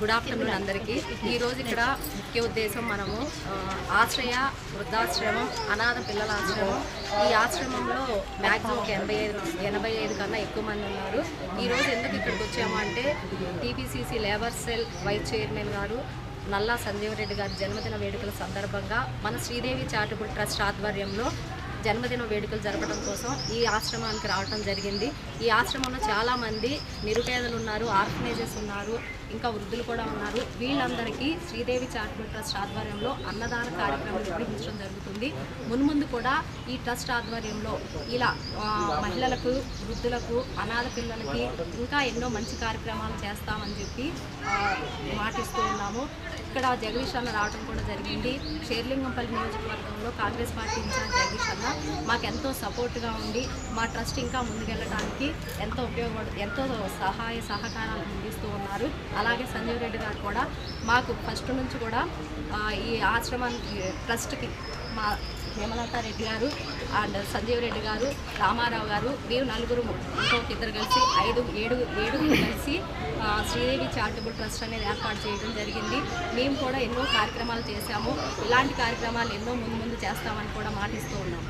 Good afternoon అందరికీ. ఈరోజు ఇక్కడ ముఖ్య ఉద్దేశం మనము ఆశ్రయ వృద్ధాశ్రమం, అనాథ పిల్లల ఆశ్రమం. ఈ ఆశ్రమంలో మ్యాక్సిమం 85 కన్నా ఎక్కువ మంది ఉన్నారు. ఈరోజు ఎందుకు ఇక్కడికి వచ్చాము అంటే TPCC labour cell vice chairman గారు నల్లా సంజీవ్ రెడ్డి గారి జన్మదిన వేడుకల సందర్భంగా మన శ్రీదేవి చారిటబుల్ ట్రస్ట్ ఆధ్వర్యంలో జన్మదిన వేడుకలు జరపడం కోసం ఈ ఆశ్రమానికి రావడం జరిగింది. ఈ ఆశ్రమంలో చాలామంది నిరుపేదలు ఉన్నారు, ఆర్ఫనేజెస్ ఉన్నారు, ఇంకా వృద్ధులు కూడా ఉన్నారు. వీళ్ళందరికీ శ్రీదేవి చారిటబుల్ ట్రస్ట్ ఆధ్వర్యంలో అన్నదాన కార్యక్రమం నిర్వహించడం జరుగుతుంది. మున్ముందు కూడా ఈ ట్రస్ట్ ఆధ్వర్యంలో ఇలా మహిళలకు, వృద్ధులకు, అనాథ పిల్లలకి ఇంకా ఎన్నో మంచి కార్యక్రమాలు చేస్తామని చెప్పి మాటిస్తూ ఉన్నాము. ఇక్కడ జగదీష్ అన్న రావడం కూడా జరిగింది. షేర్లింగంపల్లి నియోజకవర్గంలో కాంగ్రెస్ పార్టీ ఇన్ఛార్జ్ జగదీష్ అన్న మాకెంతో సపోర్ట్గా ఉండి మా ట్రస్ట్ ఇంకా ముందుకెళ్ళడానికి ఎంతో సహాయ సహకారాలు అందిస్తూ ఉన్నారు. అలాగే సంజీవ్ రెడ్డి గారు కూడా మాకు ఫస్ట్ నుంచి కూడా ఈ ఆశ్రమానికి ట్రస్ట్కి మా హేమలతా రెడ్డి గారు అండ్ సంజీవ్ రెడ్డి గారు, రామారావు గారు, మేము నలుగురు ఇంకొక ఇద్దరు కలిసి ఏడుగురు కలిసి శ్రీదేవి చారిటబుల్ ట్రస్ట్ అనేది ఏర్పాటు చేయడం జరిగింది. మేము కూడా ఎన్నో కార్యక్రమాలు చేశాము. ఇలాంటి కార్యక్రమాలు ఎన్నో ముందు చేస్తామని కూడా మాటిస్తూ ఉన్నాము.